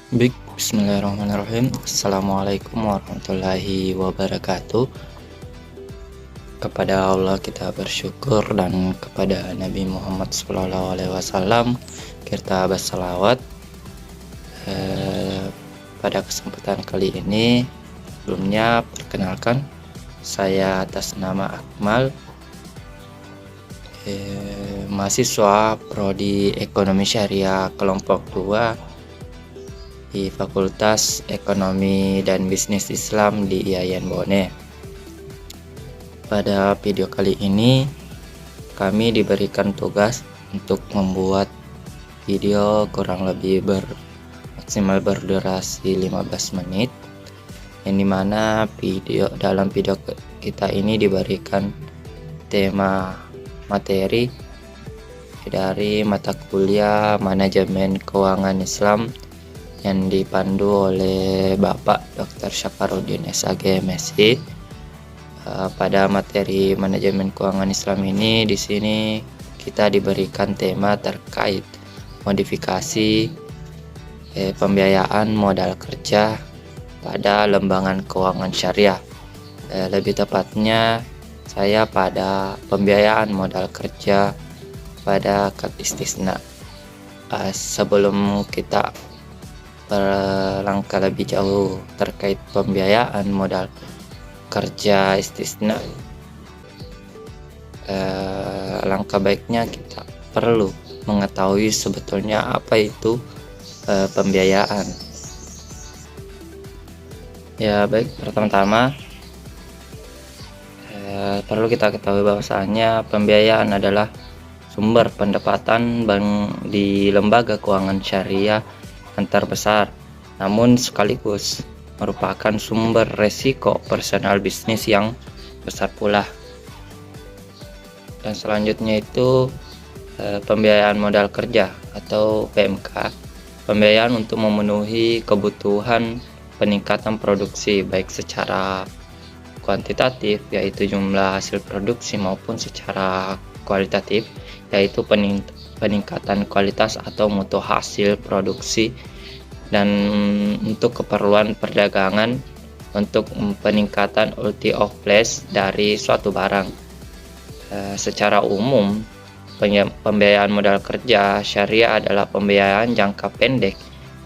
Baik, bismillahirrahmanirrahim. Assalamualaikum warahmatullahi wabarakatuh. Kepada Allah kita bersyukur, dan kepada Nabi Muhammad SAW kita bersalawat. Pada kesempatan kali ini, sebelumnya perkenalkan, saya atas nama Akmal, mahasiswa Prodi Ekonomi Syariah kelompok 2 di Fakultas Ekonomi dan Bisnis Islam di IAIN Bone. Pada video kali ini kami diberikan tugas untuk membuat video kurang lebih maksimal berdurasi 15 menit, yang dimana dalam video kita ini diberikan tema materi dari mata kuliah Manajemen Keuangan Islam yang dipandu oleh Bapak Dr. Syafarudin SAG MSI. Pada materi Manajemen Keuangan Islam ini, di sini kita diberikan tema terkait modifikasi pembiayaan modal kerja pada lembagan keuangan syariah. Lebih tepatnya saya pada pembiayaan modal kerja pada akad istisna. Sebelum kita berlangkah lebih jauh terkait pembiayaan modal kerja istisna, langkah baiknya kita perlu mengetahui sebetulnya apa itu pembiayaan. Ya baik, pertama-tama perlu kita ketahui bahwasanya pembiayaan adalah sumber pendapatan bank di lembaga keuangan syariah yang terbesar, namun sekaligus merupakan sumber resiko personal bisnis yang besar pula. Dan selanjutnya itu pembiayaan modal kerja atau PMK, pembiayaan untuk memenuhi kebutuhan peningkatan produksi baik secara kuantitatif yaitu jumlah hasil produksi, maupun secara kualitatif yaitu peningkatan kualitas atau mutu hasil produksi, dan untuk keperluan perdagangan untuk peningkatan ulti of place dari suatu barang. Secara umum, pembiayaan modal kerja syariah adalah pembiayaan jangka pendek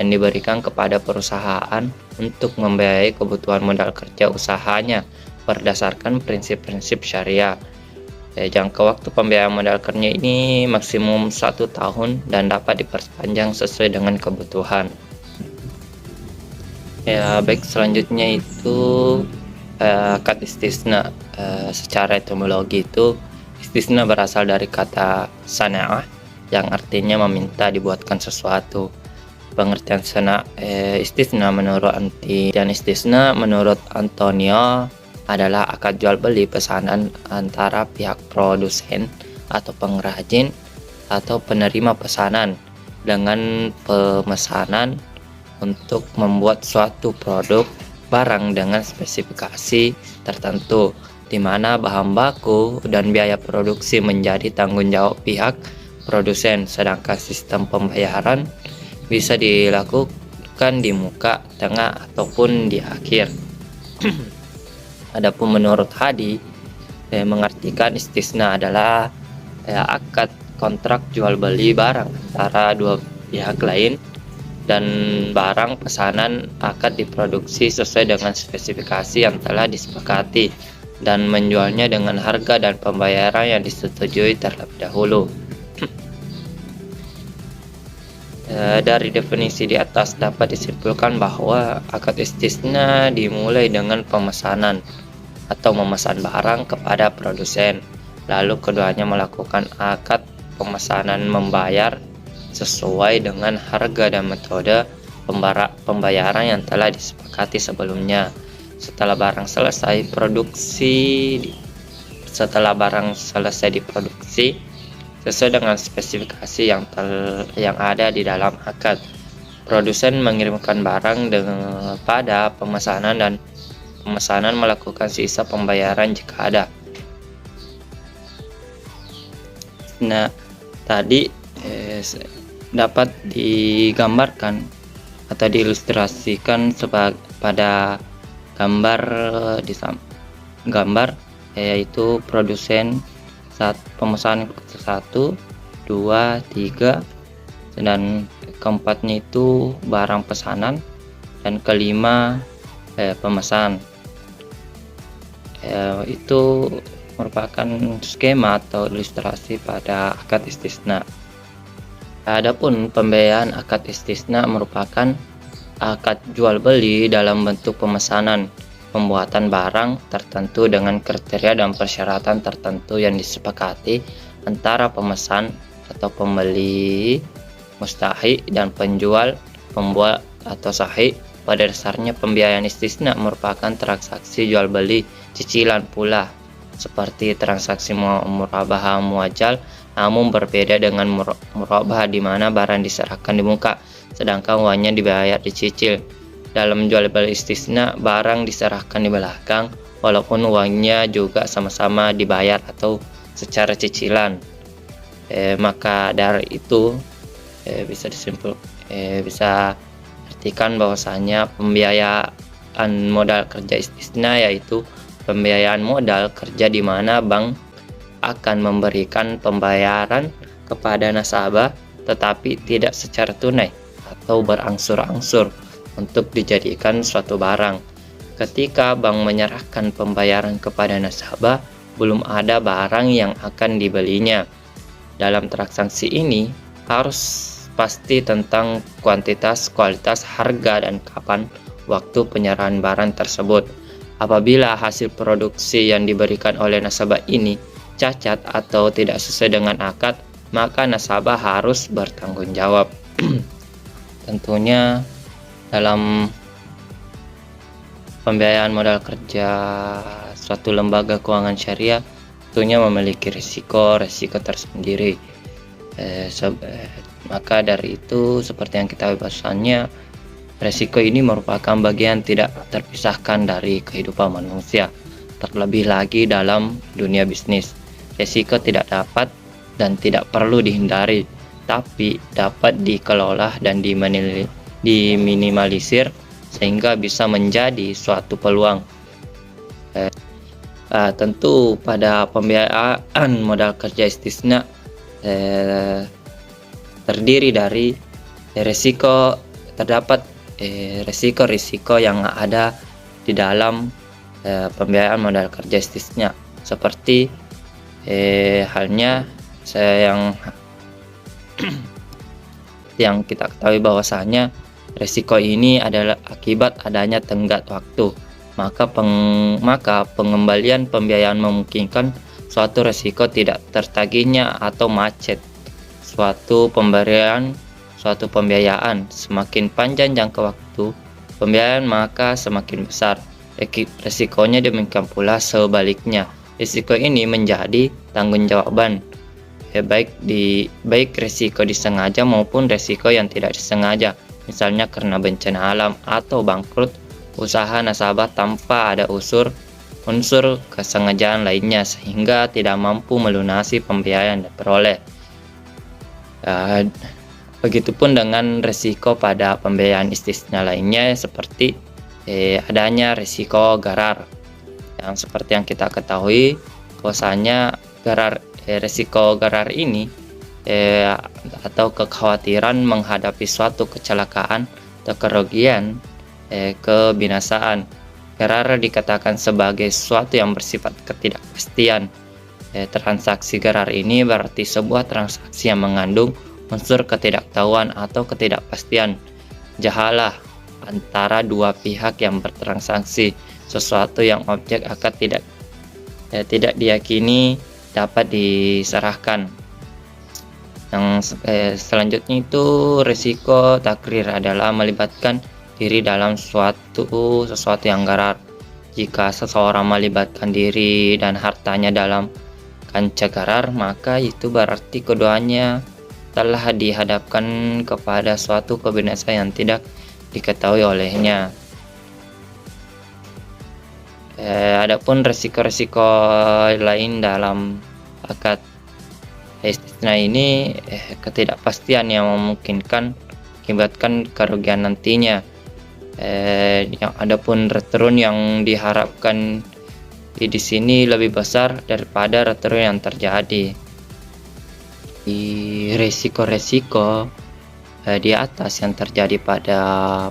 yang diberikan kepada perusahaan untuk membiayai kebutuhan modal kerja usahanya berdasarkan prinsip-prinsip syariah. Jangka waktu pembiayaan modal kerja ini maksimum 1 tahun dan dapat diperpanjang sesuai dengan kebutuhan. Ya baik, selanjutnya itu akad istisna. Secara etimologi itu istisna berasal dari kata sana'ah yang artinya meminta dibuatkan sesuatu. Pengertian istisna menurut istisna menurut Antonio adalah akad jual beli pesanan antara pihak produsen atau pengrajin atau penerima pesanan dengan pemesanan untuk membuat suatu produk barang dengan spesifikasi tertentu, di mana bahan baku dan biaya produksi menjadi tanggung jawab pihak produsen, sedangkan sistem pembayaran bisa dilakukan di muka, tengah, ataupun di akhir. Adapun menurut Hadi, mengartikan istisna adalah akad kontrak jual beli barang antara dua pihak lain, dan barang pesanan akan diproduksi sesuai dengan spesifikasi yang telah disepakati dan menjualnya dengan harga dan pembayaran yang disetujui terlebih dahulu. Dari definisi di atas dapat disimpulkan bahwa akad istisna dimulai dengan pemesanan atau memesan barang kepada produsen, lalu keduanya melakukan akad pemesanan membayar sesuai dengan harga dan metode pembayaran yang telah disepakati sebelumnya. Setelah barang selesai diproduksi sesuai dengan spesifikasi yang ada di dalam akad, produsen mengirimkan barang pada pemesanan, dan pemesanan melakukan sisa pembayaran jika ada. Nah, tadi dapat digambarkan atau diilustrasikan pada gambar gambar, yaitu produsen pemesan 1, 2, 3, dan keempatnya itu barang pesanan, dan kelima pemesan. Itu merupakan skema atau ilustrasi pada akad istisna. Adapun pembiayaan akad istisna merupakan akad jual beli dalam bentuk pemesanan, pembuatan barang tertentu dengan kriteria dan persyaratan tertentu yang disepakati antara pemesan atau pembeli mustahik dan penjual pembuat atau sahih. Pada dasarnya pembiayaan istisna merupakan transaksi jual beli cicilan pula, seperti transaksi murabahah muajjal, namun berbeda dengan murabahah di mana barang diserahkan di muka sedangkan uangnya dibayar dicicil. Dalam jual beli istisna, barang diserahkan di belakang walaupun uangnya juga sama-sama dibayar atau secara cicilan. Maka dari itu bisa artikan bahwasanya pembiayaan modal kerja istisna yaitu pembiayaan modal kerja di mana bank akan memberikan pembayaran kepada nasabah tetapi tidak secara tunai atau berangsur-angsur untuk dijadikan suatu barang. Ketika bank menyerahkan pembayaran kepada nasabah, belum ada barang yang akan dibelinya. Dalam transaksi ini harus pasti tentang kuantitas, kualitas, harga, dan kapan waktu penyerahan barang tersebut. Apabila hasil produksi yang diberikan oleh nasabah ini cacat atau tidak sesuai dengan akad, maka nasabah harus bertanggung jawab. Tentunya dalam pembiayaan modal kerja suatu lembaga keuangan syariah tentunya memiliki risiko tersendiri. Maka dari itu, seperti yang kita bahasanya, risiko ini merupakan bagian tidak terpisahkan dari kehidupan manusia, terlebih lagi dalam dunia bisnis. Risiko tidak dapat dan tidak perlu dihindari, tapi dapat dikelola dan diminimalisir sehingga bisa menjadi suatu peluang. Tentu pada pembiayaan modal kerja istisna terdiri dari risiko yang ada di dalam pembiayaan modal kerja istisna, seperti halnya yang kita ketahui bahwasanya risiko ini adalah akibat adanya tenggat waktu, maka pengembalian pembiayaan memungkinkan suatu risiko tidak tertagihnya atau macet suatu pemberian suatu pembiayaan. Semakin panjang jangka waktu pembiayaan maka semakin besar risikonya. Demikian pula sebaliknya, risiko ini menjadi tanggung-jawaban baik risiko disengaja maupun risiko yang tidak disengaja, misalnya karena bencana alam atau bangkrut usaha nasabah tanpa ada unsur kesengajaan lainnya sehingga tidak mampu melunasi pembiayaan yang diperoleh. Begitupun dengan risiko pada pembiayaan istisna lainnya, seperti adanya risiko gharar, yang seperti yang kita ketahui bahwasanya risiko gharar ini atau kekhawatiran menghadapi suatu kecelakaan atau kerugian, kebinasaan. Gharar dikatakan sebagai sesuatu yang bersifat ketidakpastian. Transaksi gharar ini berarti sebuah transaksi yang mengandung unsur ketidaktahuan atau ketidakpastian, jahalah antara dua pihak yang bertransaksi, sesuatu yang objek akad tidak diyakini dapat diserahkan. Yang selanjutnya itu risiko takrir adalah melibatkan diri dalam sesuatu yang gharar. Jika seseorang melibatkan diri dan hartanya dalam kancah gharar, maka itu berarti keduanya telah dihadapkan kepada suatu kebinasaan yang tidak diketahui olehnya. Adapun risiko-risiko lain dalam akad istisna ini, ketidakpastian yang memungkinkan mengakibatkan kerugian nantinya. Yang adapun return yang diharapkan di sini lebih besar daripada return yang terjadi. Di resiko-resiko di atas yang terjadi pada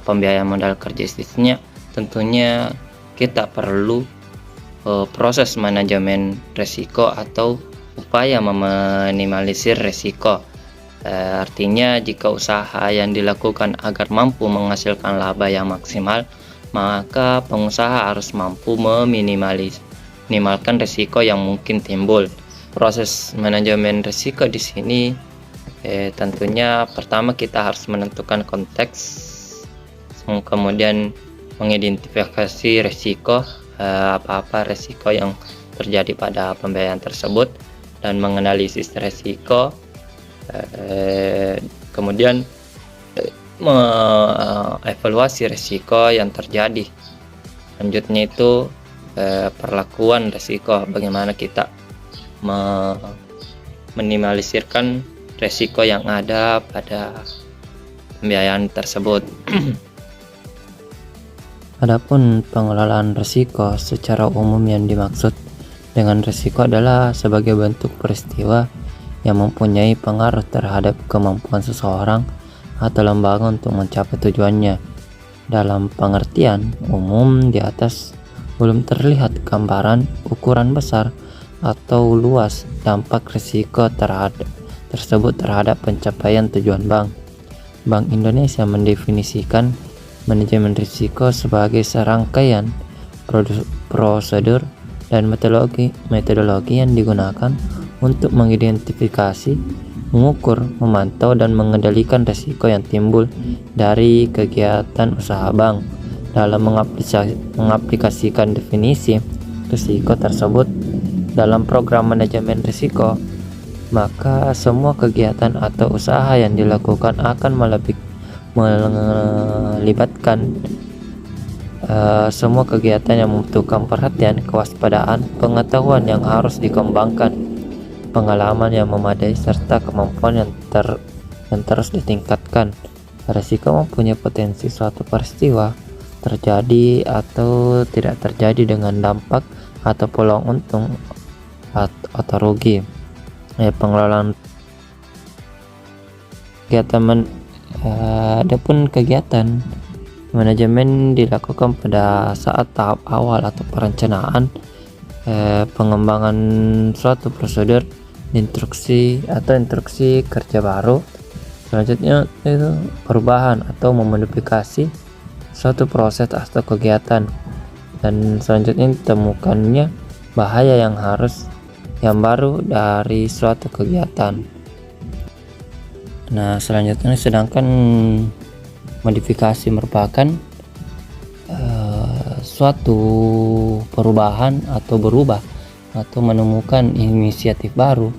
pembiayaan modal kerja istisna, tentunya kita perlu proses manajemen resiko atau upaya meminimalisir resiko. Artinya jika usaha yang dilakukan agar mampu menghasilkan laba yang maksimal, maka pengusaha harus mampu meminimalkan resiko yang mungkin timbul. Proses manajemen risiko di sini tentunya pertama kita harus menentukan konteks, kemudian mengidentifikasi risiko, apa-apa risiko yang terjadi pada pembiayaan tersebut, dan menganalisis risiko, kemudian mengevaluasi risiko yang terjadi. Selanjutnya itu perlakuan risiko, bagaimana kita meminimalisirkan risiko yang ada pada pembiayaan tersebut. Adapun pengelolaan risiko secara umum yang dimaksud dengan risiko adalah sebagai bentuk peristiwa yang mempunyai pengaruh terhadap kemampuan seseorang atau lembaga untuk mencapai tujuannya. Dalam pengertian umum di atas, belum terlihat gambaran ukuran besar atau luas dampak risiko tersebut terhadap pencapaian tujuan bank. Bank Indonesia mendefinisikan manajemen risiko sebagai serangkaian prosedur dan metodologi yang digunakan untuk mengidentifikasi, mengukur, memantau, dan mengendalikan risiko yang timbul dari kegiatan usaha bank. Dalam mengaplikasikan definisi risiko tersebut dalam program manajemen risiko, maka semua kegiatan atau usaha yang dilakukan akan melibatkan semua kegiatan yang membutuhkan perhatian, kewaspadaan, pengetahuan yang harus dikembangkan, pengalaman yang memadai, serta kemampuan yang terus ditingkatkan. Risiko mempunyai potensi suatu peristiwa terjadi atau tidak terjadi dengan dampak atau peluang untung atau rugi. Pengelolaan kegiatan adapun kegiatan manajemen dilakukan pada saat tahap awal atau perencanaan, pengembangan suatu prosedur, instruksi kerja baru. Selanjutnya itu perubahan atau memodifikasi suatu proses atau kegiatan, dan selanjutnya ditemukannya bahaya yang baru dari suatu kegiatan. Nah, selanjutnya sedangkan modifikasi merupakan suatu perubahan atau berubah atau menemukan inisiatif baru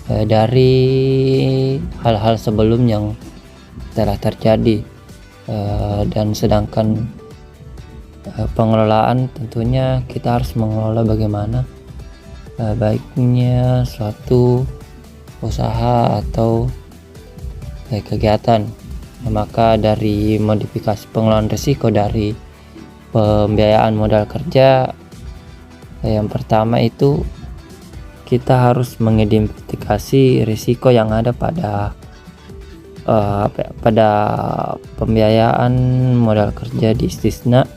dari hal-hal sebelum yang telah terjadi. Dan sedangkan pengelolaan, tentunya kita harus mengelola bagaimana baiknya suatu usaha atau kegiatan. Maka dari modifikasi pengelolaan risiko dari pembiayaan modal kerja, yang pertama itu kita harus mengidentifikasi risiko yang ada pada pembiayaan modal kerja di istisna.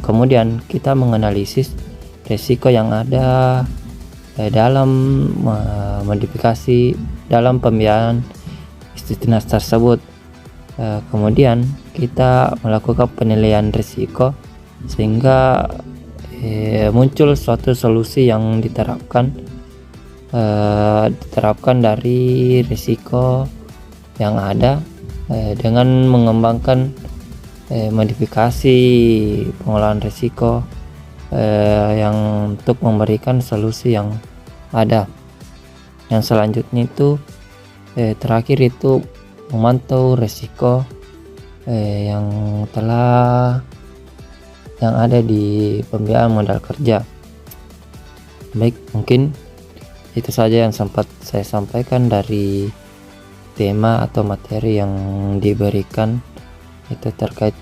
Kemudian kita menganalisis risiko yang ada dalam modifikasi dalam pembiayaan istisna tersebut. Kemudian kita melakukan penilaian risiko sehingga muncul suatu solusi yang diterapkan dari risiko yang ada dengan mengembangkan modifikasi pengelolaan risiko yang untuk memberikan solusi yang ada. Yang selanjutnya itu terakhir itu memantau risiko yang ada di pembiayaan modal kerja. Baik, mungkin itu saja yang sempat saya sampaikan dari tema atau materi yang diberikan itu terkait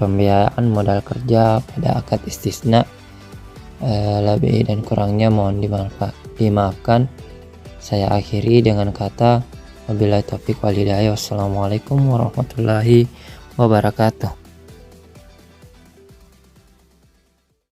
pembiayaan modal kerja pada akad istisna. Lebih dan kurangnya mohon dimaafkan. Saya akhiri dengan kata wabillahi taufiq walhidayah. Wassalamualaikum warahmatullahi wabarakatuh.